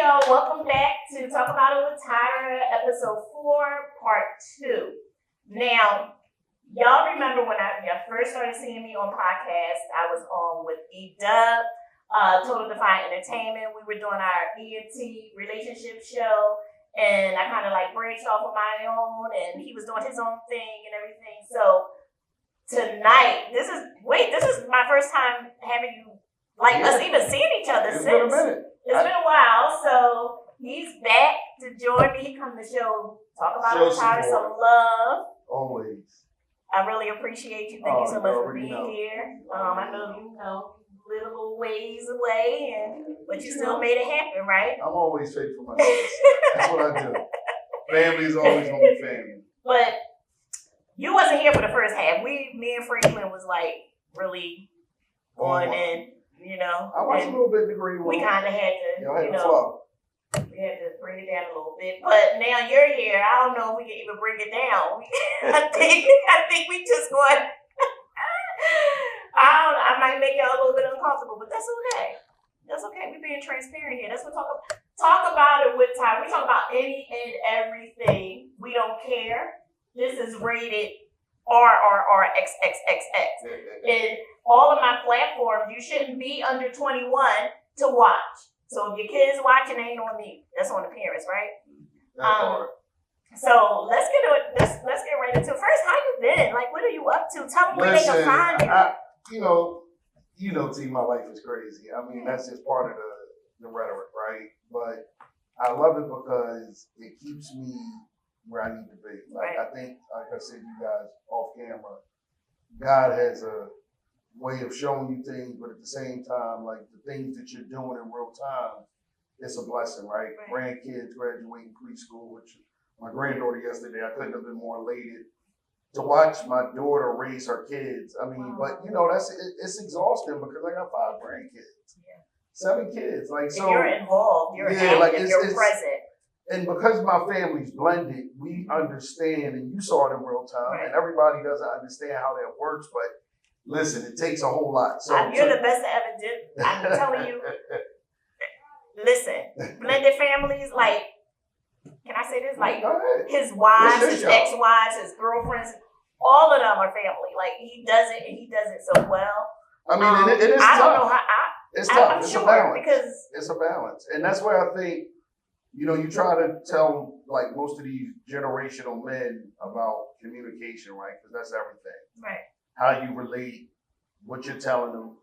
y'all. Welcome back to Talk About It with Tyra, episode 4, part 2. Now, y'all remember when y'all first started seeing me on podcasts, I was on with Edub, Total Defiant Entertainment. We were doing our ENT relationship show, and I kind of like branched off of my own, and he was doing his own thing and everything. So tonight, this is my first time having you, us even seeing each other It's since. been a minute. It's been a while, so he's back to join me. He come to the show, talk about it, Tyra, some love. Always. I really appreciate you. Thank you so much for being know. here. I know you little ways away, but you still made it happen, right? I'm always faithful myself. That's what I do. Family's always gonna be family. But you wasn't here for the first half. Me and Franklin was like really going in. I watched a little bit of the Green Room. We kind of had to, flow. We had to bring it down a little bit. But now you're here. I don't know if we can even bring it down. I think we just going. I might make y'all a little bit uncomfortable, but that's okay. That's okay. We're being transparent here. That's what talk about it with Ty. We talk about any and everything. We don't care. This is rated RRRXXXX. And all of my platforms, you shouldn't be under 21 to watch. So if your kids watching, it ain't on me. That's on the parents, right? So let's get right into it. First, how you been? Like, what are you up to? Tell them where they can find you. T, my life is crazy. I mean, that's just part of the rhetoric, right? But I love it because it keeps me where I need to be. Like, I think, like I said, you guys off camera, God has a way of showing you things, but at the same time, like the things that you're doing in real time, it's a blessing, right? Grandkids graduating preschool, which my granddaughter yesterday, I couldn't have been more elated to watch my daughter raise her kids. I mean, but it's exhausting because I got 5 grandkids, 7 kids. Like, so you're involved, you're active, you're present. And because my family's blended, we understand, and you saw it in real time, and everybody doesn't understand how that works, but listen, it takes a whole lot. So you're the best that ever did. I'm telling you. Listen, blended families, like, can I say this? Like, his wives, his ex-wives, his girlfriends, all of them are family. Like, he does it so well. I mean, it is I tough. don't know how. It's tough. I'm it's sure a balance. because it's a balance, and that's where I think you try to tell like most of these generational men about communication, right? Because that's everything. Right. How you relate, what you're telling them,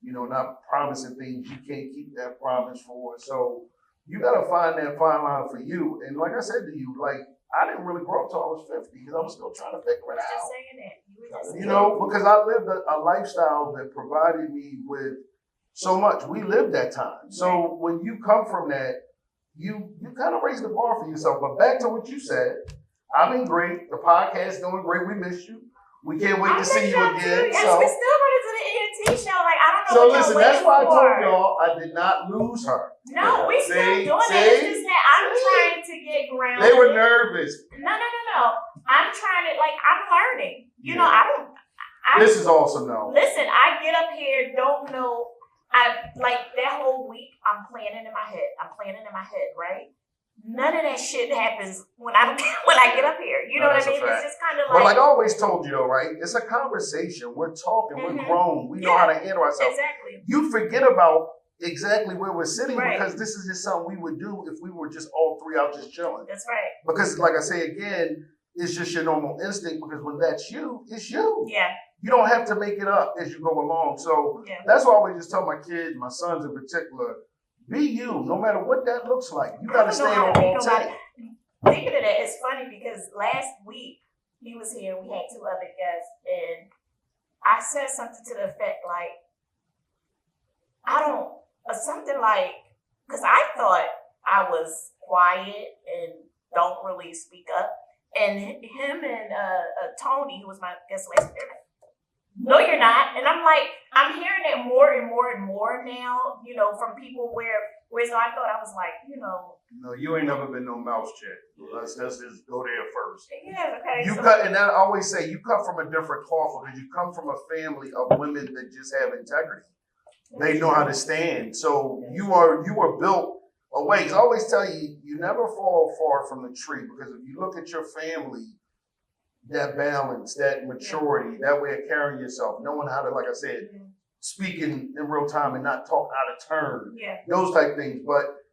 not promising things you can't keep that promise for. So you got to find that fine line for you. And like I said to you, like, I didn't really grow up till I was 50 because I was still trying to figure it out. Just saying that. You were just saying because I lived a lifestyle that provided me with so much. We lived that time. So when you come from that, you kind of raise the bar for yourself. But back to what you said, I've been great. The podcast doing great. We miss you. We can't wait to see you again. Yes, so we're still running to the ENT show. Like, I don't know so what listen, y'all that's why I for. told y'all I did not lose her. No, we still doing it. It's just that I'm trying to get grounded. They were nervous. No. I'm trying to, I'm learning. This is also no. Listen, I get up here, don't know. That whole week, I'm planning in my head, right? None of that shit happens when I get up here. You know what I mean? It's just kind of like. But like I always told you though, right? It's a conversation. We're talking. We're grown. We know how to handle ourselves. Exactly. You forget about exactly where we're sitting because this is just something we would do if we were just all 3 out just chilling. That's right. Because like I say again, it's just your normal instinct because when that's you, it's you. Yeah. You don't have to make it up as you go along. So that's why I always just tell my kids, my sons in particular, be you, no matter what that looks like. You got to stay on all 10. Thinking of that, it's funny because last week he was here and we had 2 other guests and I said something to the effect like, because I thought I was quiet and don't really speak up. And him and Tony, who was my guest last year, no, you're not. And I'm like, I'm hearing that more and more and more now, from people whereas I thought I was like, No, you ain't never been no mouse chick. Let's just go there first. Yeah, okay. And I always say you come from a different cloth because you come from a family of women that just have integrity. They know how to stand. So you are built away. 'Cause I always tell you, you never fall far from the tree, because if you look at your family, that balance, that maturity, that way of carrying yourself, knowing how to, like I said, speak in real time and not talk out of turn, those type things. But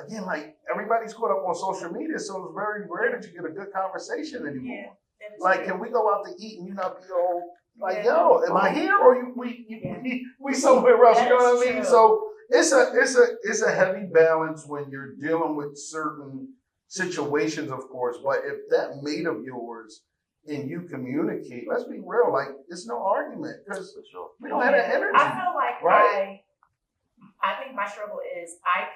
again, like, everybody's caught up on social media, so it's very rare that you get a good conversation anymore. Like, can we go out to eat and you not be all like, yo, am I here or we somewhere else? You know what I mean? So it's a heavy balance when you're dealing with certain situations, of course. But if that mate of yours and you communicate, let's be real, like, it's no argument, because we don't have that energy. I feel like right? I think my struggle is I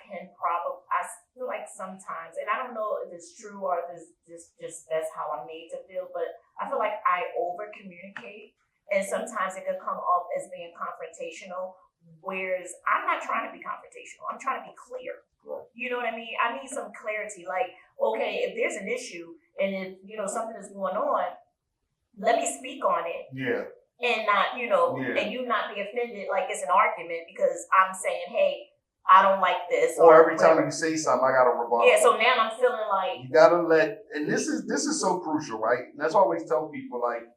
feel like sometimes, and I don't know if it's true or if it's just that's how I'm made to feel, but I feel like I over communicate, and sometimes it could come off as being confrontational, whereas I'm not trying to be confrontational. I'm trying to be clear. Right. You know what I mean? I need some clarity. Like, okay, if there's an issue and if, something is going on, let me speak on it. Yeah. And not, and you not be offended like it's an argument because I'm saying, hey, I don't like this. Or every time you say something, I got to rebuttal. Yeah, so now I'm feeling like. You got to and this is so crucial, right? And that's why I always tell people, like,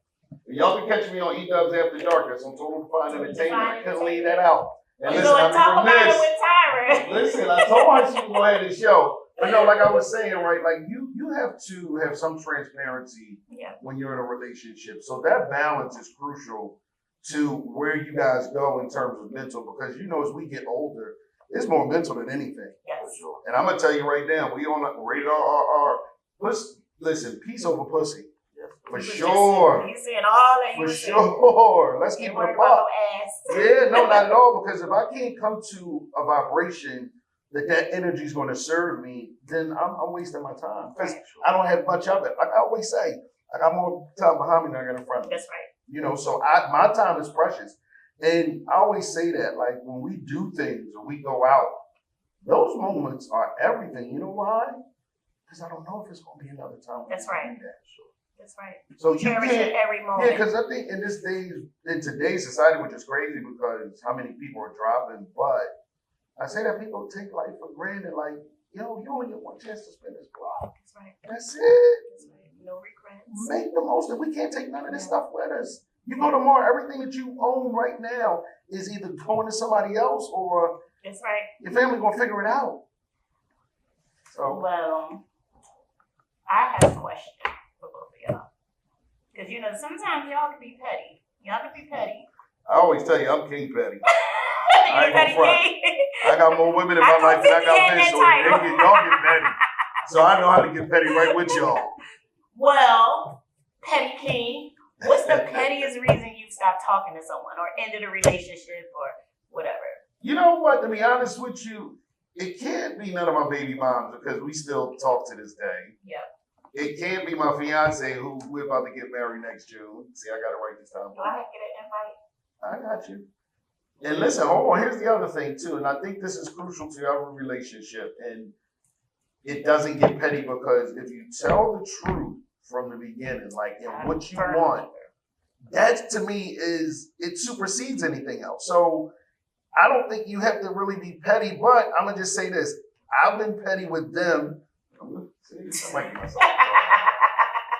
y'all can catch me on Edub's After Dark. That's on Total Fine Entertainment. I couldn't leave that out. And listen, talk about it with Tyra. Listen, I told her she was going to have the show. But no, like I was saying, right, like you have to have some transparency when you're in a relationship. So that balance is crucial to where you guys go in terms of mental, because as we get older, it's more mental than anything. Yes. For sure. And I'm gonna tell you right now, we on rated R. Listen, peace over pussy. Yes. For sure. You saying all that. For sure. Let's keep it a buck. Yeah, no, not at all. Because if I can't come to a vibration that energy is going to serve me, then I'm wasting my time, because I don't have much of it. Like I always say, I got more time behind me than I got in front of me. That's right. So my time is precious. And I always say that, like, when we do things or we go out, those moments are everything. You know why? Because I don't know if it's going to be another time. That's right. That's right. So you cherish it every moment. Yeah, because I think in today's society, which is crazy because how many people are driving, but I say that people take life for granted. Like, you only get one chance to spend this block. That's right. That's it. That's right. No regrets. Make the most of it. We can't take none of this stuff with us. You go tomorrow, everything that you own right now is either going to somebody else or that's right. Your family gonna figure it out. So well, I have a question for both of y'all. Because sometimes y'all can be petty. I always tell you, I'm King Petty. I ain't gonna front. I got more women in my life than I got men, so y'all get petty. So I know how to get petty right with y'all. Well, Petty King, what's the pettiest reason you stopped talking to someone or ended a relationship or whatever? You know what? To be honest with you, it can't be none of my baby moms because we still talk to this day. Yep. It can't be my fiance who we're about to get married next June. See, I got to write this down. Do I get an invite? I got you. And listen, hold on. Here's the other thing too, and I think this is crucial to our relationship. And it doesn't get petty because if you tell the truth from the beginning, like in what you want, that to me it supersedes anything else. So I don't think you have to really be petty. But I'm gonna just say this: I've been petty with them.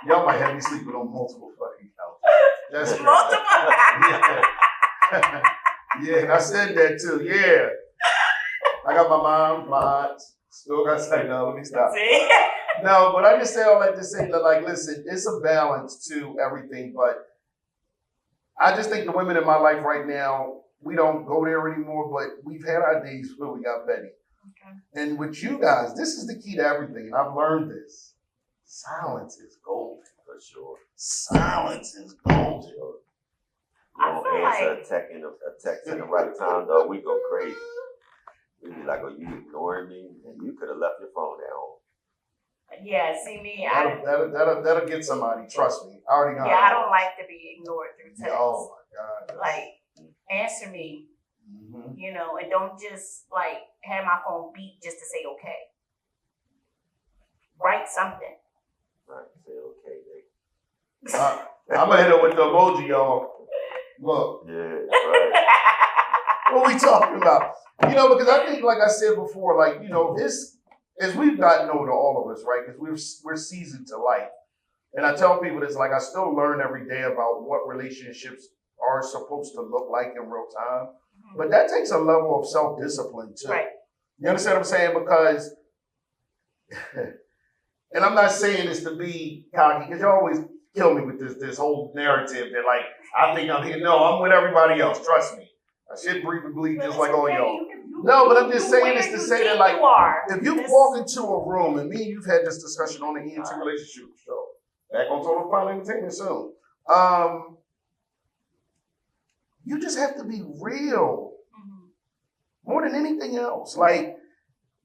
Y'all might have me sleeping on multiple fucking couches. That's multiple. Yeah, and I said that too. Yeah, I got my mom, my aunts. Still got to say no. Let me stop. See? No, but I just say all that to say that, like, listen, it's a balance to everything. But I just think the women in my life right now, we don't go there anymore. But we've had our days where we got petty. Okay. And with you guys, this is the key to everything. And I've learned this. Silence is gold. For sure. Silence is gold. You don't answer a text in the right time, though, we go crazy. We be like, "Oh, you ignoring me?" And you could have left your phone at home. Yeah, see me. That'll get somebody. Trust me. I already know. Yeah, I don't like to be ignored through text. Oh my God. Like, answer me. Mm-hmm. And don't just like have my phone beep just to say okay. Write something. Right, say okay, Nick. I'm gonna hit it with the emoji, y'all. Look. Yeah, right. What are we talking about? Because I think, like I said before, like, as we've gotten older, all of us, right? Because we're seasoned to life. And I tell people this, like, I still learn every day about what relationships are supposed to look like in real time. But that takes a level of self-discipline too. Right. You understand what I'm saying? Because, and I'm not saying this to be cocky, because you always kill me with this whole narrative that, like, I think I'm here. No, I'm with everybody else. Trust me. I shit, breathe, and bleed just like all y'all. No, but I'm just saying this to say that, like, if you walk into a room, and me and you've had this discussion on the ENT relationship show, back on Total Fine Entertainment soon. You just have to be real more than anything else. Like,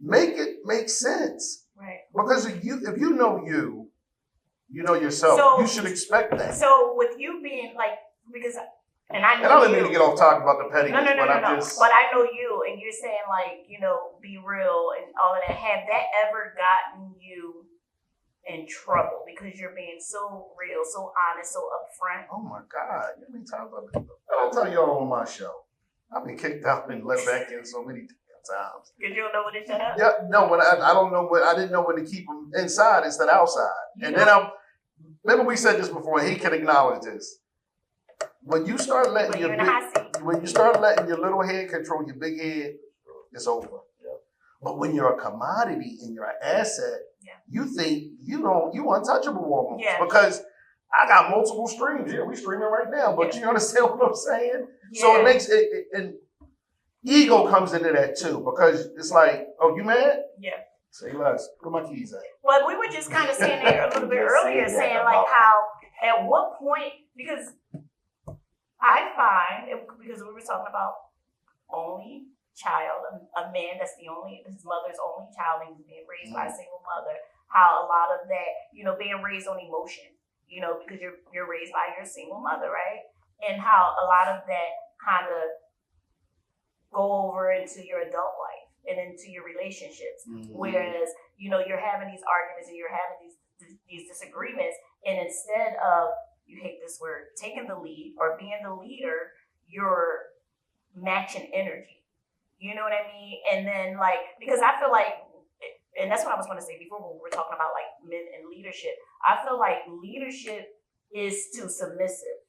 make it make sense. Right. Because if you know you know yourself. So, you should expect that. So with you being like, because, and I know and I don't mean to get off talking about the pettiness, no. Just... But I know you, and you're saying, like, you know, be real and all of that. Have that ever gotten you in trouble because you're being so real, so honest, so upfront? Oh my God! You mean talk about it? I'll tell y'all on my show. I've been kicked out and let back in so many times. Because you don't know when to shut up? Yeah, no, when I don't know what, I didn't know when to keep them inside instead of outside. And then remember we said this before, and he can acknowledge this. When you start letting your little head control your big head, it's over. Yeah. But when you're a commodity and you're an asset, you think you untouchable almost. Yeah. Because I got multiple streams. Yeah, we streaming right now. But you understand what I'm saying? Yeah. So it makes it, and ego comes into that too, because it's like, oh, you mad? Yeah. Say less. Put my keys at. Well, we were just kind of saying there a little bit earlier, saying like how, at what point, because I find, because we were talking about only child, a man that's his mother's only child, and he's being raised by a single mother, how a lot of that, you know, being raised on emotion, you know, because you're raised by your single mother, right? And how a lot of that kind of go over into your adult life and into your relationships. Mm-hmm. Whereas, you know, you're having these arguments and you're having these disagreements, and instead of, you hate this word, taking the lead or being the leader, you're matching energy. You know what I mean? And then, like, because I feel like, and that's what I was going to say before when we were talking about like men and leadership, I feel like leadership is to submissive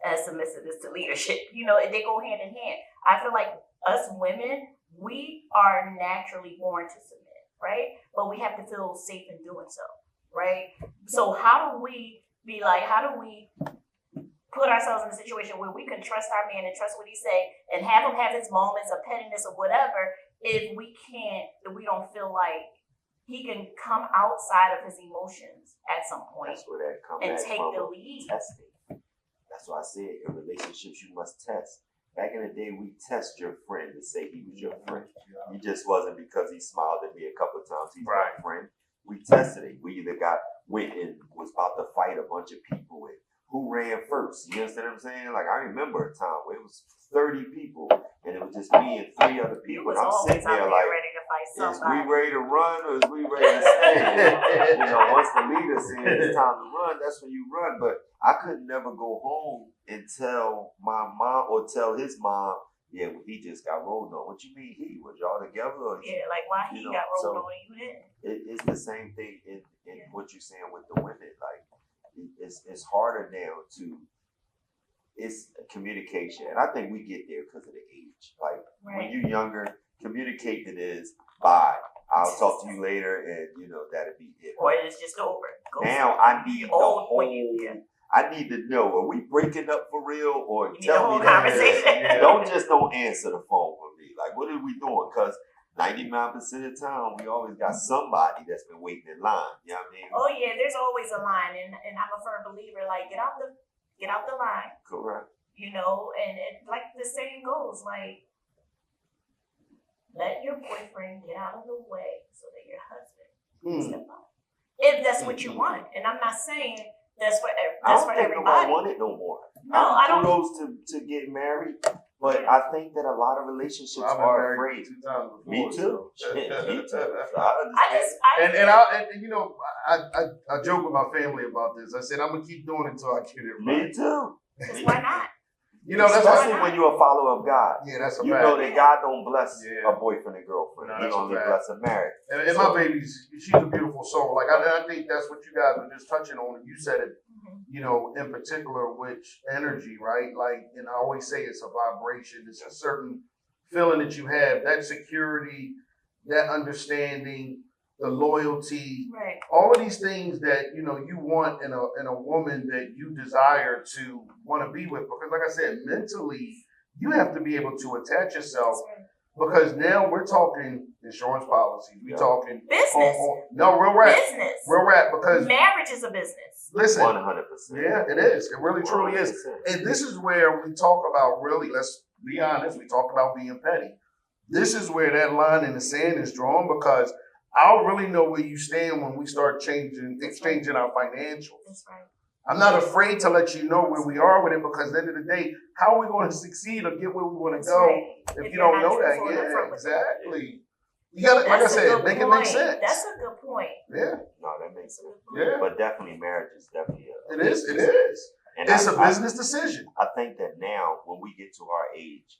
as submissive is to leadership. You know, they go hand in hand. I feel like us women, we are naturally born to submit, right? But we have to feel safe in doing so, right? So how do we put ourselves in a situation where we can trust our man and trust what he say and have him have his moments of pettiness or whatever, if we don't feel like he can come outside of his emotions at some point. That's where that comes and take the lead. Testing. That's why I said in relationships you must test. Back in the day, we test your friend to say he was your friend. He just wasn't because he smiled at me a couple of times. He's my friend. We tested it. We either went and was about to fight a bunch of people with who ran first. You understand what I'm saying? Like, I remember a time where it was 30 people and it was just me and 3 other people. And I'm sitting there like, is we ready to run or is we ready to stay? You know, once the leader says it's time to run, that's when you run. But I could never go home and tell my mom or tell his mom, yeah, well, he just got rolled on. What you mean he? Was y'all together? Or like why he got rolled on and you didn't? It's the same thing in what you're saying with the women. Like, it's harder now it's communication. And I think we get there because of the age. Like, when you're younger, communicating is bye. I'll talk to you later, and, you know, that'll be it. Or it's just over. Now I need I need to know, are we breaking up for real, or tell me that? Don't answer the phone with me. Like, what are we doing? Because 99% of the time, we always got somebody that's been waiting in line. You know what I mean? Oh yeah, there's always a line, and I'm a firm believer. Like, get out the line. Correct. You know, and like the saying goes, like, let your boyfriend get out of the way so that your husband can step out. If that's what you want, and I'm not saying that's for everybody. I don't think nobody want it no more. No, I don't. Kudos to get married, but I think that a lot of relationships are afraid. 2 times before, me too. So. Me too. And you know, I joke with my family about this. I said I'm gonna keep doing it until I get it right. Me too. Because why not? You know, that's especially when you're a follower of God. Yeah, that's a you fact. know that God don't bless Yeah. a boyfriend and girlfriend. No, He that's a only fact. bless a marriage. And my baby's, she's a beautiful soul. Like, I think that's what you guys were just touching on. You said it, you know, in particular, which energy, right? Like, and I always say it's a vibration. It's a certain feeling that you have, that security, that understanding, the loyalty, Right. all of these things that, you know, you want in a woman that you desire to want to be with. Because like I said, mentally, you have to be able to attach yourself. Because now we're talking insurance policies. We're talking business. No, real rap. Business. Real rap. Because marriage is a business. Listen, 100%. Yeah, it is. It really truly is. And this is where we talk about really. Let's be honest. We talk about being petty. This is where that line in the sand is drawn because I'll really know where you stand when we start exchanging our financials. That's right. I'm not afraid to let you know where we are with it because at the end of the day, how are we going to succeed or get where we want to go if you don't know that? Yeah, exactly. You got to, like I said, make it make sense. That's a good point. Yeah. No, that makes sense. Yeah. But definitely marriage is definitely It is. And it's a business decision. I think that now when we get to our age,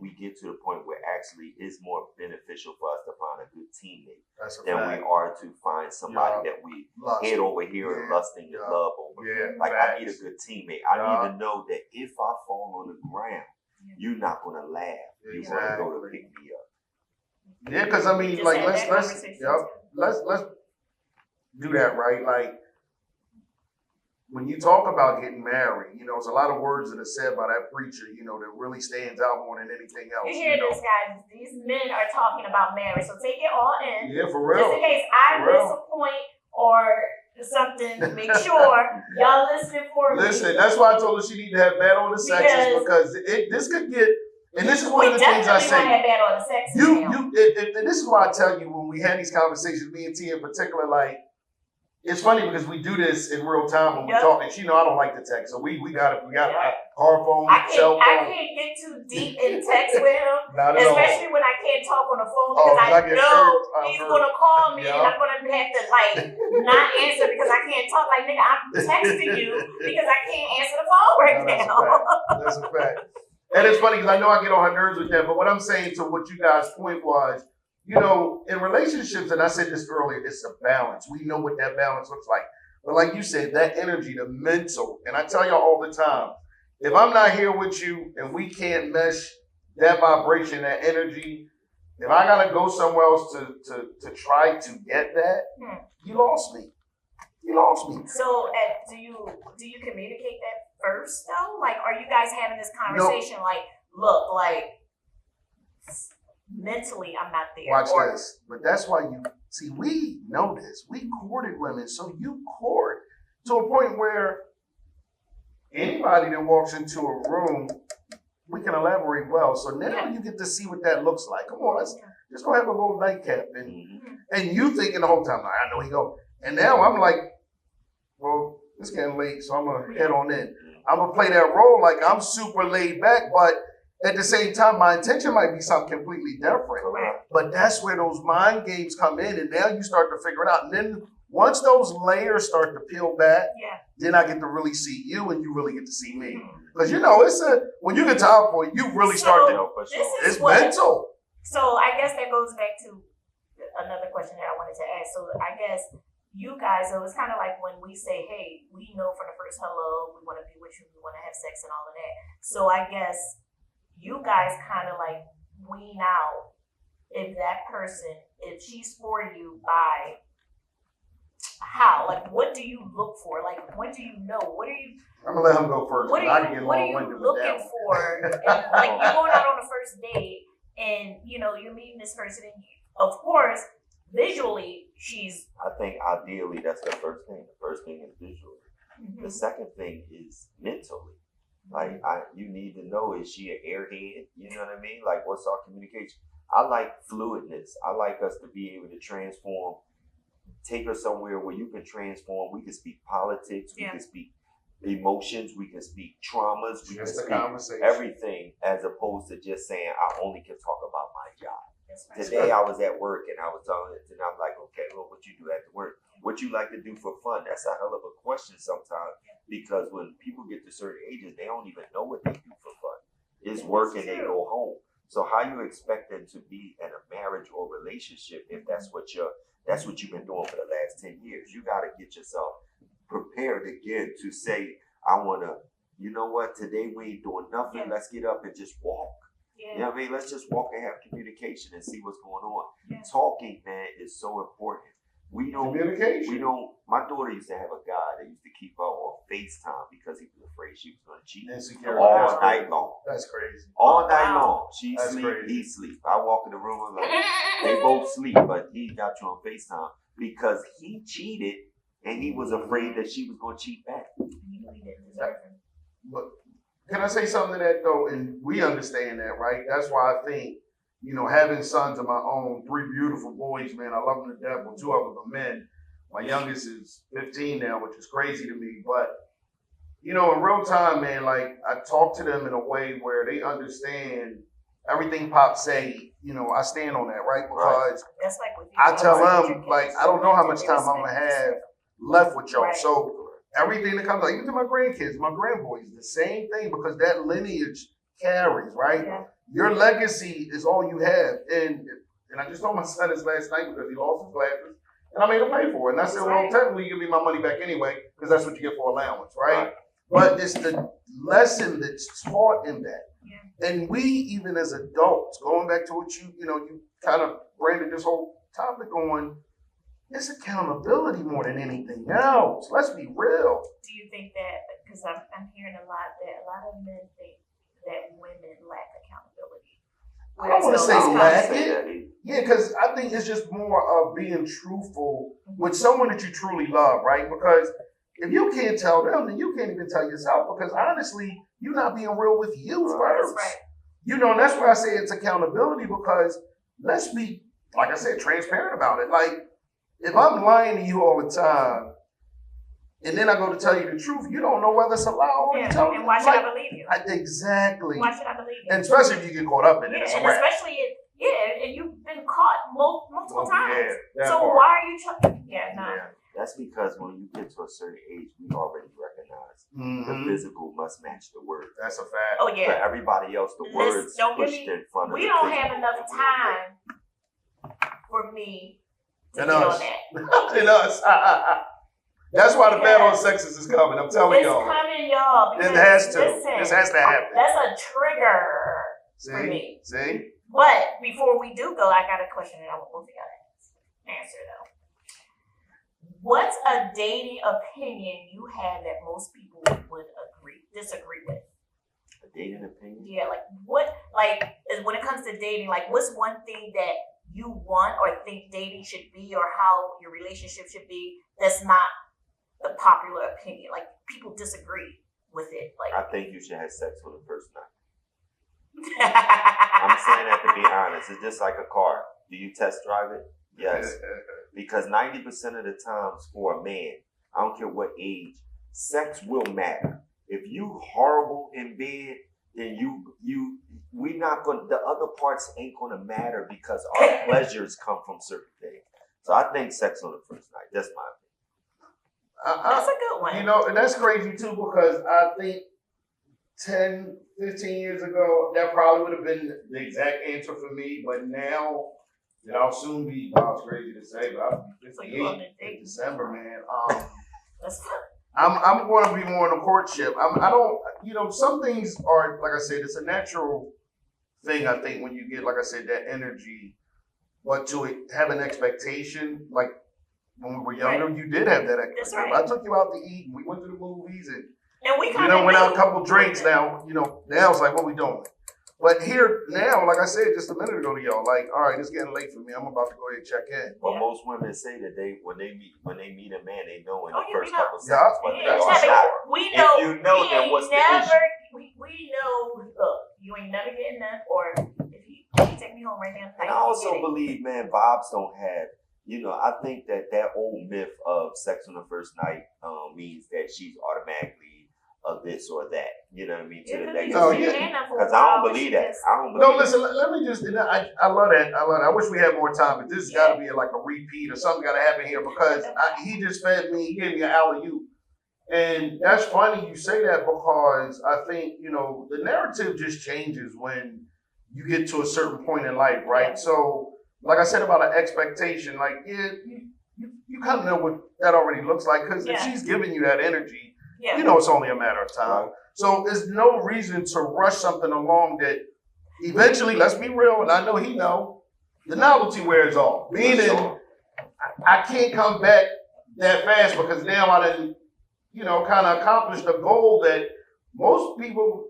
we get to the point where actually it's more beneficial for us to find a good teammate than we are to find somebody that we head over here and lusting and love over. Yeah, like I need a good teammate. I need to know that if I fall on the ground, you're not gonna laugh. You're gonna go to pick me up. Yeah, because I mean, like let's do that, right? Like when you talk about getting married, you know, there's a lot of words that are said by that preacher, you know, that really stands out more than anything else. You hear this, guys? These men are talking about marriage, so take it all in. Yeah, for real. Just in case I miss a point or something, make sure y'all listening for me. Listen, that's why I told her she need to have bad on the sexes because this could get. And this is one of the things I say. And this is why I tell you when we have these conversations, me and T in particular, like. It's funny because we do this in real time when we talk, and she know I don't like to text, so we got car phone, cell phone. I can't get too deep in text with him, especially when I can't talk on the phone because I know he's gonna call me and I'm gonna have to like not answer because I can't talk. Like nigga, I'm texting you because I can't answer the phone right now. That's a fact. And it's funny because I know I get on her nerves with that, but what I'm saying to what you guys' point was. You know, in relationships, and I said this earlier, it's a balance. We know what that balance looks like. But like you said, that energy, the mental, and I tell y'all all the time, if I'm not here with you and we can't mesh that vibration, that energy, if I gotta go somewhere else to try to get that, you lost me. You lost me. So do you communicate that first though? Like, are you guys having this conversation? No. Like, look, like. Mentally, I'm not there. Watch this. But that's why we know this. We courted women. So you court to a point where anybody that walks into a room, we can elaborate well. So now you get to see what that looks like. Come on, let's just go have a little nightcap. And you thinking the whole time, I know he go. And now I'm like, well, it's getting late, so I'm going to head on in. I'm going to play that role like I'm super laid back, but at the same time, my intention might be something completely different. But that's where those mind games come in, and now you start to figure it out. And then once those layers start to peel back, then I get to really see you, and you really get to see me. Because you know, when you get to our point, you really start to. It's mental. So I guess that goes back to another question that I wanted to ask. So I guess you guys, so it's kind of like when we say, "Hey, we know from the first hello, we want to be with you, we want to have sex, and all of that." So I guess. You guys kind of like wean out if that person, if she's for you by how? Like, what do you look for? Like, when do you know? What are you? I'm gonna let him go first. What are you looking for? And, like, you're going out on the first date, and you know you're meeting this person, and of course, visually, she's. I think ideally that's the first thing. The first thing is visually. The second thing is mentally. Like, you need to know, is she an airhead? You know what I mean? Like, what's our communication? I like fluidness. I like us to be able to transform, take her somewhere where you can transform. We can speak politics. We can speak emotions. We can speak traumas. We can speak everything as opposed to just saying, I only can talk about my job. Today I was at work and I was telling it, and I'm like, okay, well, what you do after work? What you like to do for fun? That's a hell of a question sometimes, because when people get to certain ages, they don't even know what they do for It's work and they go home. So how you expect them to be in a marriage or relationship if that's what you've been doing for the last 10 years? You got to get yourself prepared again to say, I want to, you know what, today we ain't doing nothing. Let's get up and just walk. You know what I mean? Let's just walk and have communication and see what's going on. Talking, man, is so important. My daughter used to have a guy that used to keep her on FaceTime because he was afraid she was going to cheat. All night long. That's crazy. All night long. She sleep, he sleep. I walk in the room and like, they both sleep, but he got you on FaceTime because he cheated and he was afraid that she was going to cheat back. But can I say something to that though? And we understand that, right? That's why I think, having sons of my own, 3 beautiful boys, man, I love them to death. Well, 2 of them are men. My youngest is 15 now, which is crazy to me. But, in real time, man, like I talk to them in a way where they understand everything Pop say, I stand on that, right? Because that's like with I tell them, like, I don't know how much time I'm going to have left with y'all. Right. So everything that comes, like, even to my grandkids, my grandboys, the same thing, because that lineage carries, right? Yeah. Your legacy is all you have. And I just told my son this last night because he lost his glasses. And I made him pay for it. And I said, well, technically, you give me my money back anyway, because that's what you get for allowance, right? But it's the lesson that's taught in that. Yeah. And we, even as adults, going back to what you kind of branded this whole topic on, it's accountability more than anything else. Let's be real. Do you think that, because I'm hearing a lot of men think that women lack accountability? I don't want to say lack it. Yeah, because I think it's just more of being truthful with someone that you truly love, right? Because if you can't tell them, then you can't even tell yourself. Because honestly, you're not being real with you first. That's right. And that's why I say it's accountability, because let's be, like I said, transparent about it. Like, if I'm lying to you all the time, and then I go to tell you the truth, you don't know whether it's a lie or and why should I believe you? Exactly. Why should I believe you? And especially if you get caught up in it. Yeah, and especially and you've been caught multiple times. So part. Why are you trying? Yeah. That's because when you get to a certain age, we already recognize the physical must match the word. That's a fact. Oh yeah. For everybody else, the words pushed in front of. We don't have enough time for me to get on that. And us. That's why the battle of sexes is coming. I'm telling y'all. It's coming, y'all. It has to. This has to happen. That's a trigger for me. See? But before we do go, I got a question that I want both of y'all to answer though. What's a dating opinion you have that most people would disagree with? A dating opinion? Yeah, when it comes to dating, what's one thing that you want or think dating should be or how your relationship should be that's not the popular opinion? Like, people disagree with it. I think you should have sex on the first night. I'm saying that to be honest. It's just like a car. Do you test drive it? Yes. Because 90% of the times for a man, I don't care what age, sex will matter. If you horrible in bed, then we not going. The other parts ain't going to matter because our pleasures come from certain things. So I think sex on the first night. That's my opinion. That's a good one. And that's crazy too, because I think 10, 15 years ago, that probably would have been the exact answer for me. But now, I'll soon be, it's crazy to say, but I'll be 58 in December, man. I'm going to be more in a courtship. I don't, some things are, like I said, it's a natural thing, I think, when you get, like I said, that energy. But to have an expectation, like when we were younger, you did have that expectation. Right. I took you out to eat, and we went to the movies, and we kind of went out a couple drinks. Now, now it's like, what we doing? But here now, like I said just a minute ago to y'all, all right, it's getting late for me. I'm about to go ahead and check in. Well, most women say that when they meet a man, they know in the first couple of seconds whether they are not. We know. If you know, then what's the issue? We know. Look, you ain't never getting that, or if you take me home right now. And I also believe, man, vibes don't have. I think that old myth of sex on the first night means that she's automatically of this or that, you know what I mean? To the next because I don't believe that. Listen, let me just, I love that. I wish we had more time, but this has got to be like a repeat or something got to happen here because he just fed me, he gave me an alley-oop. And that's funny you say that because I think, the narrative just changes when you get to a certain point in life, right? Yeah. So, like I said about an expectation, like, you kind of know what that already looks like because if she's giving you that energy, it's only a matter of time. So there's no reason to rush something along that eventually, let's be real, and I know he know, the novelty wears off. Meaning, I can't come back that fast because now I didn't, kind of accomplished the goal that most people,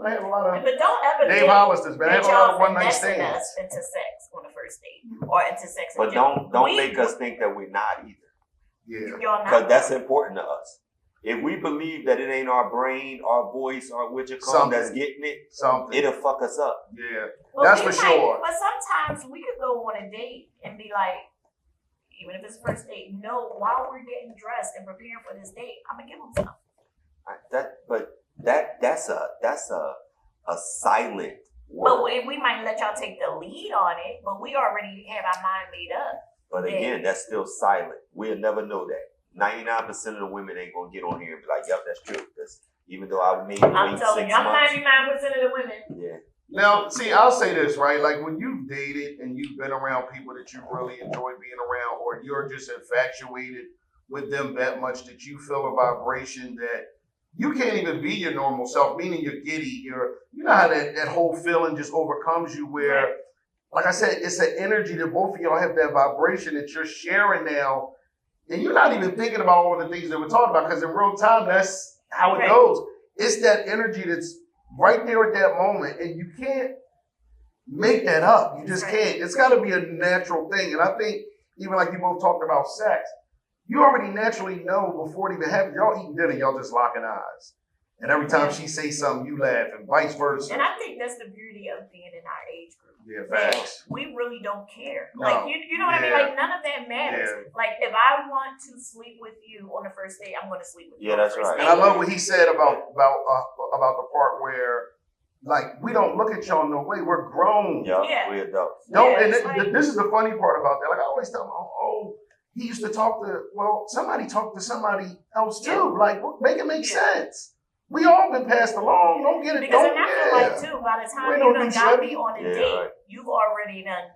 I have a lot of but don't ever Dave Hollister's, man. I have a lot of one night finessing stands. us into sex on the first date or into sex. But don't make us think that we're not either. Yeah. Because that's important to us. If we believe that it ain't our brain, our voice, or what you call that's getting it, it'll fuck us up. Yeah, that's for sure. But sometimes we could go on a date and be like, even if it's first date, while we're getting dressed and preparing for this date, I'm gonna give them something. That's a silent word. But we might let y'all take the lead on it, but we already have our mind made up. But again, that's still silent. We'll never know that. 99% of the women ain't gonna get on here and be like, "Yep, that's true." Because even though I made I'm wait telling 6 you, I'm months, 99% of the women. Yeah. Now, see, I'll say this, right? Like when you've dated and you've been around people that you really enjoy being around, or you're just infatuated with them that much that you feel a vibration that you can't even be your normal self, meaning you're giddy. You know how that whole feeling just overcomes you where, like I said, it's an energy that both of y'all have that vibration that you're sharing now. And you're not even thinking about all the things that we're talking about because in real time, that's how it goes. It's that energy that's right there at that moment. And you can't make that up. You just can't. It's got to be a natural thing. And I think even like you both talked about sex, you already naturally know before it even happens. Y'all eating dinner, y'all just locking eyes. And every time she says something, you laugh and vice versa. And I think that's the beauty of being in our age group. Yeah, facts. We really don't care. No. Like, you know what I mean? Like, none of that matters. Yeah. Like, if I want to sleep with you on the first date, I'm going to sleep with you. Yeah, that's right. And I love what he said about the part where, like, we don't look at y'all no way. We're grown. Yeah. We're adults. This is the funny part about that. Like, I always tell them, he used to somebody talked to somebody else too. Yeah. Like, make it make sense. We all been passed along. Don't get it. Because I feel like too, by the time you done got me on a date, you've already done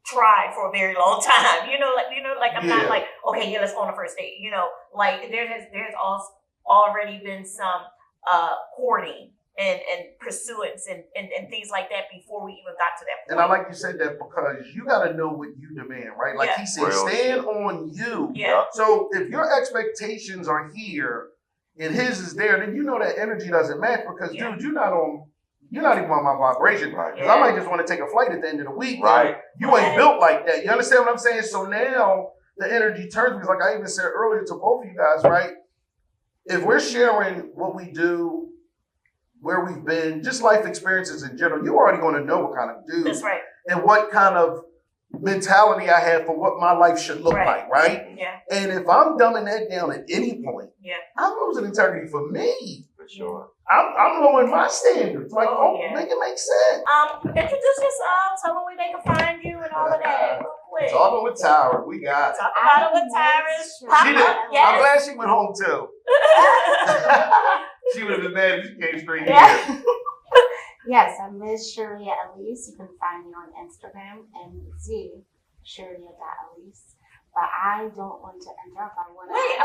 tried for a very long time. I'm not like, okay, let's go on a first date. Like there's also already been some courting and pursuance and things like that before we even got to that point. And I like you said that because you got to know what you demand, right? Like he said, stand on you. Yeah. So if your expectations are here and his is there, then you know that energy doesn't match because, dude, you're not even on my vibration. Because I might just want to take a flight at the end of the week. Right. You ain't built like that. You understand what I'm saying? So now the energy turns because like I even said earlier to both of you guys, right? If we're sharing what we do, where we've been, just life experiences in general, you're already going to know what kind of dude. That's right. And what kind of mentality I have for what my life should look like, right? Yeah. And if I'm dumbing that down at any point, I'm losing integrity for me. For sure. I'm lowering my standards. Like, make it make sense. Introduce yourself, tell them where they can find you and all of that. Talking with Tyra, we got it. Talk about it with Tyra. I'm glad she went home too. She would have been mad if she came straight here. Yes, I'm Ms. Sharia Alyse. You can find me on Instagram and Sharia.Alyse. But I don't want to interrupt.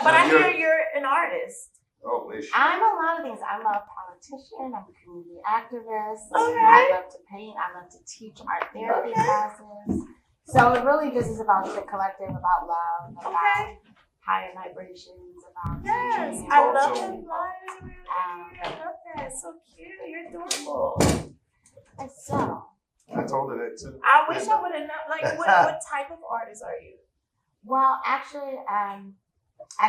I hear you're an artist. Oh, is she? I'm a lot of things. I'm a politician. I'm a community activist. Okay. I love to paint. I love to teach art therapy classes. So it really just is about the collective, about love, about higher vibrations, about Yes, teaching. I love that flyer. I love that. It's so cute. You're adorable. And so I told her that too. I wish I would have known. Like, what type of artist are you? well, actually, I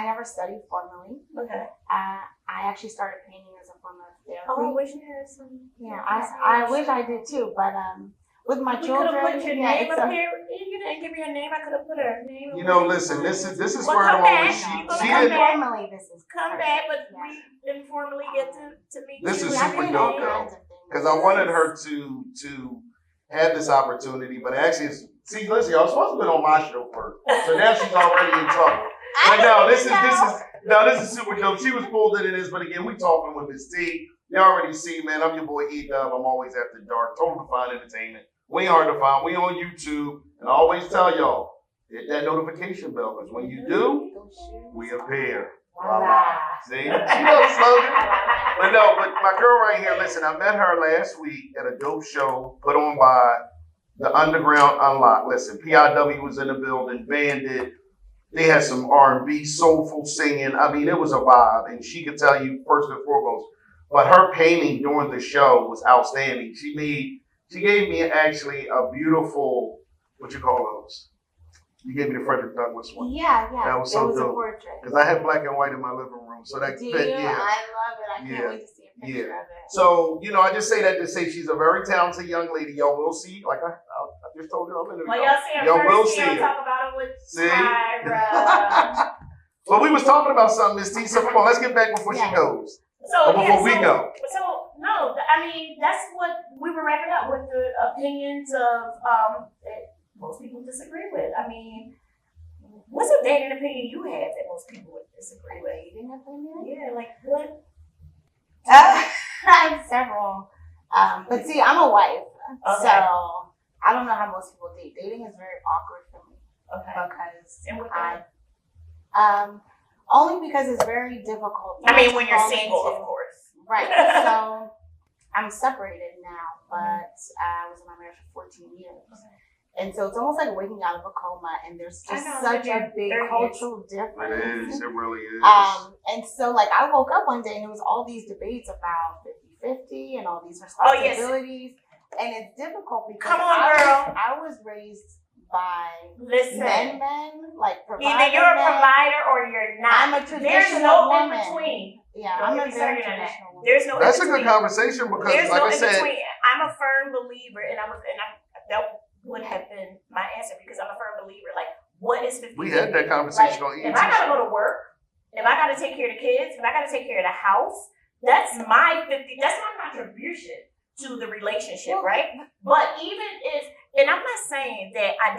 never studied formally. Okay. I actually started painting as a form of therapy. Oh, I wish you had some. Yeah, I wish I did too, but with my children, could have put your name it's up here. You didn't give me her name. I could have put her name. You know, listen, this is Well, where come I'm always back. she Come didn't. back. Formally, this is Come perfect. back, but Yeah. we informally get to meet This you. is I super paint dope, all though. kinds of things. Because I wanted her to have this opportunity, but actually, listen, y'all supposed to have been on my show first, so now she's already in trouble. But no, this is super dope. She was pulled into this, but again, we talking with Miss T. You already see, man. I'm your boy Edub. I'm always after dark. Total Define Entertainment. We ain't hard to find. We on YouTube, and I always tell y'all hit that notification bell because when you do, we appear. Voila. See, she knows slogan. But no, but my girl right here. Listen, I met her last week at a dope show put on by the Underground Unlock. Listen, PIW was in the building, Bandit. They had some R&B, soulful singing. I mean, it was a vibe, and she could tell you first and foremost. But her painting during the show was outstanding. She gave me actually a beautiful, what you call those? You gave me the Frederick Douglass one. Yeah. That was so it was dope. A portrait. Because I had black and white in my living room, so that Do fit. you? Yeah. I love it. I can't wait to see a picture of it. So I just say that to say she's a very talented young lady. Y'all will see. Like I just told you, I'm in the Well, y'all see her y'all will first. see Y'all her. talk about it with See? Tyra. Well, we was talking about something, Miss T. So come on, let's get back before she goes. So before we go. So no, I mean that's what we were wrapping up with, the opinions of that most people disagree with. I mean, what's a dating opinion you have that most people would disagree with? Dating opinion? Yeah, like what? I have several. But see, I'm a wife, Okay. so I don't know how most people date. Dating is very awkward for me Okay. because And what only because it's very difficult. I mean, when you're to fall single, into- of course. Right. So I'm separated now, but I was in my marriage for 14 years. And so it's almost like waking out of a coma, and there's just such a big cultural difference. It really is. And so like I woke up one day and there was all these debates about 50-50 and all these Oh, yes. responsibilities. And it's difficult because Come on, girl. I was raised by Listen. men, like provider Either you're a men. provider or you're not. I'm a traditional There's no woman. in between. Yeah, Don't I'm get a me very started on that. traditional woman. There's no That's in a good between. conversation because, There's like no I in said, between. I'm a firm believer, and that would have been my answer because I'm a firm believer. Like, what is 50? we had that conversation on If ET. I gotta go to work, if I gotta take care of the kids, if I gotta take care of the house, that's my 50. That's my contribution to the relationship, right? But even if, and I'm not saying that I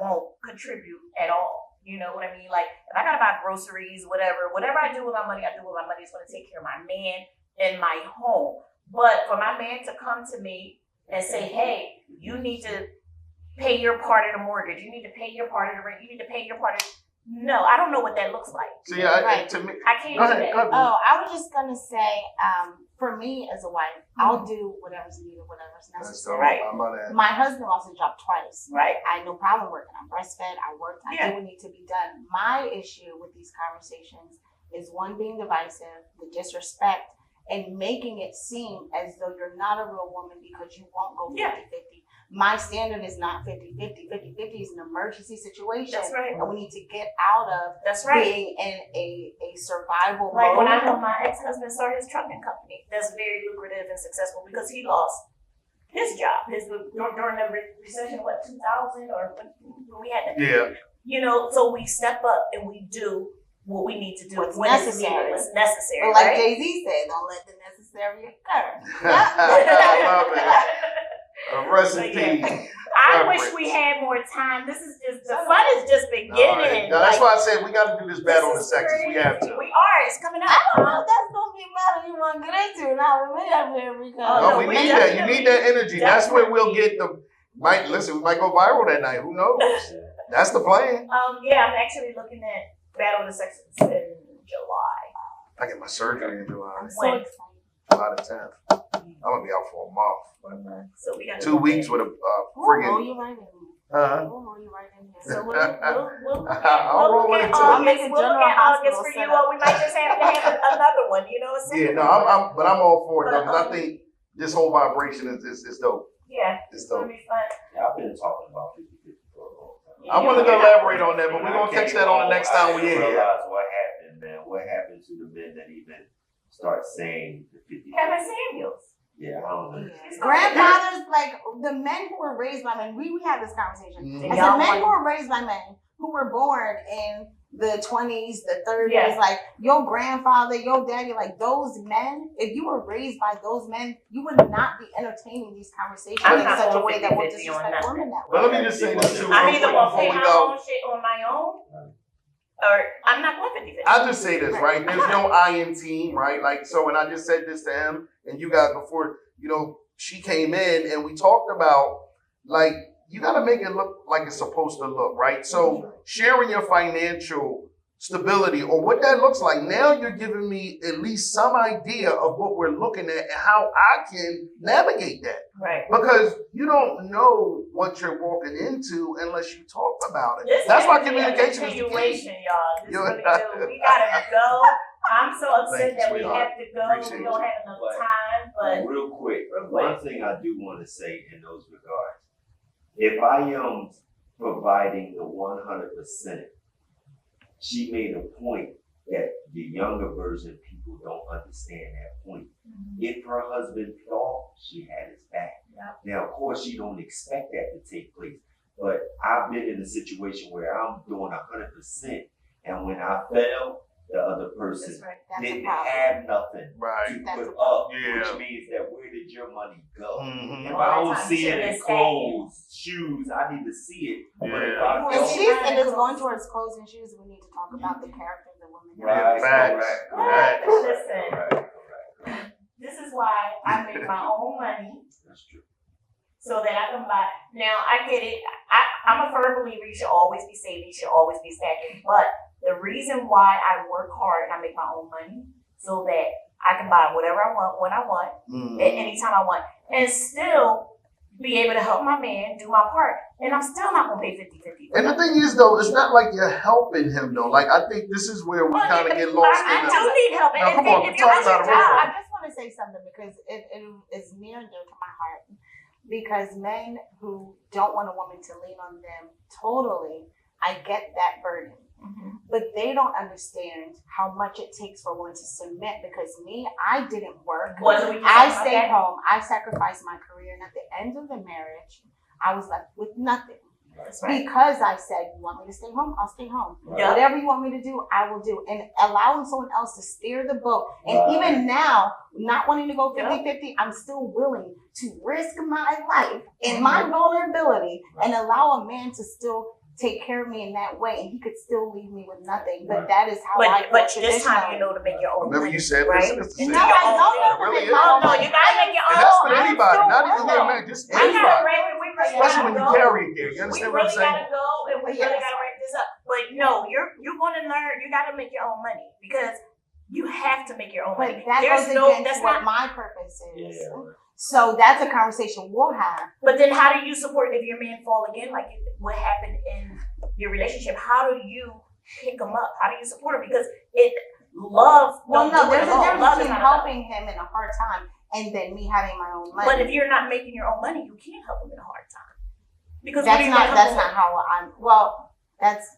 won't contribute at all. You know what I mean? Like, if I gotta buy groceries, whatever I do with my money, I do with my money. It's gonna take care of my man and my home. But for my man to come to me and say, hey, you need to pay your part of the mortgage, you need to pay your part of the rent, you need to pay your part of, no, I don't know what that looks like. See, Right. to me, I can't go do ahead. that. Oh, I was just gonna say, for me as a wife, I'll do whatever's needed, whatever's Let's necessary. go. Right. I'm on that. My husband lost his job twice. Right. I had no problem working. I'm breastfed. I worked. I Yeah. did what needed to be done. My issue with these conversations is one, being divisive, the disrespect, and making it seem as though you're not a real woman because you won't go 50-50. My standard is not 50-50. 50-50 is an emergency situation. That's right. And we need to get out of That's right. being in a survival Like mode. when I helped my ex-husband start his trucking company, that's very lucrative and successful because he lost his job. During the recession, 2000 or when we had Yeah. so we step up and we do what we need to do. What's when it's necessary. needed, what's necessary, But like right? Jay-Z said, don't let the necessary occur. I love it. Rest in But yeah. peace. I wish we had more time. This is just, the fun is just beginning. No, that's Like, why I said we got to do this battle of the this is sexes. We have to. We are. It's coming up. I don't know if that's gonna be a battle you want to get into. Now we up here because Oh, No, no, we we need that. You definitely- need that energy. That's where we'll definitely. get the. We might go viral that night. Who knows? That's the plan. Yeah, I'm actually looking at Battle of the Sexes in July. I get my surgery in July. I'm so When? excited. July the 10th. I'm gonna be out for a month. So we got 2 weeks with a We'll roll friggin'. you right in. Uh, We'll roll you right in here. So we'll look at I'll roll with it too. I'll make a August. We'll look general at August hospital for you, setup. or we might just have to have another one. You know, a yeah, second no, one. but I'm all for it though, 'cause I think this whole vibration is dope. Yeah, It's it's gonna dope. be fun. Yeah, I've been talking about 50-50 for a long time. I wanted to elaborate on that, but we're gonna catch that on the next time we in here. realize what happened, man. What happened to the men that even start saying the 50? Kevin Samuels. Yeah, I don't know. Grandfathers, like the men who were raised by men, we had this conversation. Mhm. I said men who were raised by men who were born in the 20s, the 30s, Yeah. like your grandfather, your daddy, like those men, if you were raised by those men, you would not be entertaining these conversations I'm in not such a going way that would 50-50 on disrespect nothing. women that But way. let me just say this too, I'm real either quick gonna before pay we my go. own shit on my own, Or I'm not going 50-50. I'll just say this, right? There's no I in team, right? Like, so when I just said this to him and you guys before, she came in and we talked about, like, you got to make it look like it's supposed to look, right? So sharing your financial stability or what that looks like, now you're giving me at least some idea of what we're looking at and how I can navigate that. Right. Because you don't know what you're walking into unless you talk about it. This That's why is communication a is the continuation, key. y'all. This really do. We gotta go. I'm so upset Thank you, that we sweetheart. have to go. Appreciate We don't have enough time, but real quick, Real quick. one thing I do want to say in those regards, if I am providing the 100%, she made a point that the younger version people don't understand that point. If her husband fell, she had his back. Yep. Now, of course, she don't expect that to take place, but I've been in a situation where I'm doing 100%, and when I fell, the other person that's right. That's a didn't problem. have nothing Right. to That's put a up, Yeah. which means that where did your money go? Mhm. If All I the don't time. see You it should in have clothes, shoes, I need to see it. But if Yeah. I Well, If don't, she's and it's going towards clothes and shoes, we need to talk about the character of the woman. right, Facts. correct, Facts. correct, Listen. correct. This is why I make my own money That's true. so that I can buy. Now I get it. I'm a firm believer you should always be saving, you should always be stacking. But the reason why I work hard and I make my own money so that I can buy whatever I want when I want at any time I want, and still be able to help my man do my part. And I'm still not gonna pay 50-50. And the thing is, though, it's not like you're helping him, though. Like, I think this is where we kind of get lost I in do the... need help. Now, And come on, if talk you're about it real job, I just want to say something because it is near and dear to my heart. Because men who don't want a woman to lean on them totally, I get that burden. But they don't understand how much it takes for one to submit. Because me, I didn't work. I stayed home. I sacrificed my career. And at the end of the marriage, I was left with nothing. That's right. Because I said, you want me to stay home? I'll stay home. Yeah. Whatever you want me to do, I will do. And allowing someone else to steer the boat. And Right. even now, not wanting to go 50-50, I'm still willing to risk my life and my vulnerability and allow a man to still take care of me in that way. And he could still leave me with nothing. But that is how I But feel this time you traditionally. know to make your own Remember money, you said right? this? And No, do your I own don't thing. know It really to make is. my No, own no, money. you gotta make your And own. that's for I'm anybody, still not even willing. your man, just I gotta anybody. wrap it. We really Especially when you gotta go. carry it there. You We understand what I'm really saying? gotta go, and we really gotta wrap this up. But no, you're gonna learn. You gotta make your own money because you have to make your own money. But that There's goes no. against That's what not. my purpose is. Yeah. So that's a conversation we'll have. But then, how do you support if your man fall again, like what happened in your relationship? How do you pick him up? How do you support him? Because love. Well, don't no, do it there's a alone. difference Love is between not enough. helping him in a hard time and then me having my own money. But if you're not making your own money, you can't help him in a hard time. Because what are that's you not gonna that's help not him how I'm. Well, that's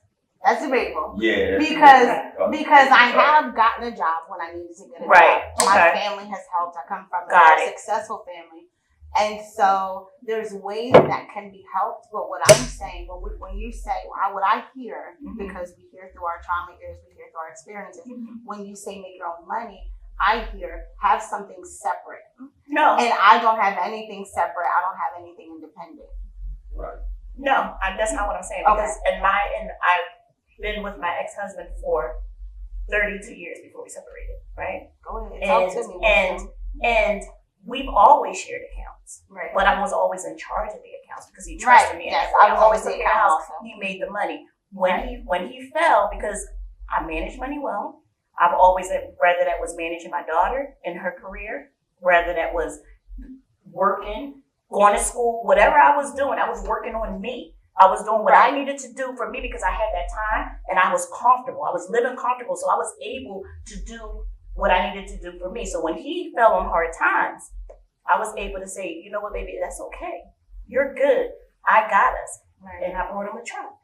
debatable. Yeah. Because I have gotten a job when I needed to get a Right, job. My okay. family has helped. I come from a Got very it. successful family. And so there's ways that can be helped. But what I'm saying, when you say, what I hear, Mhm. because we hear through our trauma years, we hear through our experiences, Mhm. when you say make your own money, I hear have something separate. No, And I don't have anything separate. I don't have anything independent. Right. no, that's not what I'm saying. Because I've been with my ex-husband for 32 years before we separated, right? Go ahead. Talk to me. And we've always shared accounts, Right. but I was always in charge of the accounts because he trusted Right, me. yes, And I was always took the care of the account house. also. He made the money when he fell because I managed money well. I've always, whether that was managing my daughter in her career, whether that was working, going to school, whatever I was doing, I was working on me. I was doing what I needed to do for me because I had that time and I was comfortable. I was living comfortable, so I was able to do what I needed to do for me. So when he fell on hard times, I was able to say, you know what, baby, that's okay. You're good. I got us. Right. And I brought him a truck.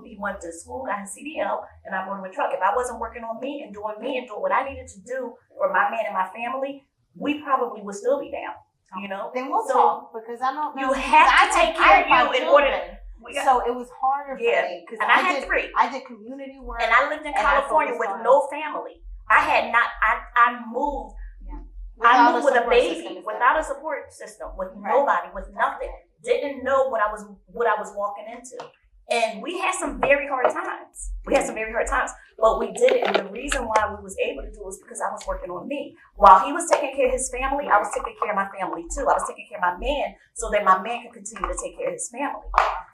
He went to school, got his CDL, and I brought him a truck. If I wasn't working on me and doing what I needed to do for my man and my family, we probably would still be down, you know? Then we'll So talk because I don't know. you have to take care of you in order. So it was harder for me because and I had 3. I did community work, And I lived in California with no family. I moved. Yeah. I moved with a support baby, system. without a support system, with nobody, with nothing. Didn't know what I was walking into, and we had some very hard times. We had some very hard times, but we did it. And the reason why we was able to do it was because I was working on me. While he was taking care of his family, I was taking care of my family too. I was taking care of my man so that my man could continue to take care of his family.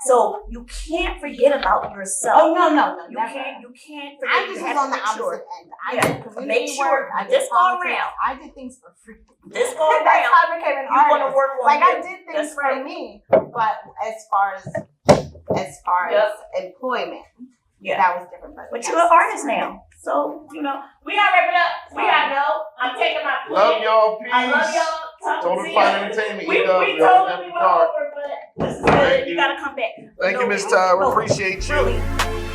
So you can't forget about yourself. Oh no, You never. can't forget. I just was on the opposite end. I did community work. I did this go politics. around. I did things for free. This go That's around. how I became an You're artist. gonna work on Like you. I did things That's right. for me, but as far as employment, that was different. But you're an artist now, so you know we gotta wrap it up. We gotta go. I'm taking my plane. Love y'all. Peace. I love y'all. Talk to Total you. Fine Entertainment. We Edub, y'all totally have went the card. over, but this is good. You gotta come back. Thank you, No, Miss Ty. We no, appreciate you. Really.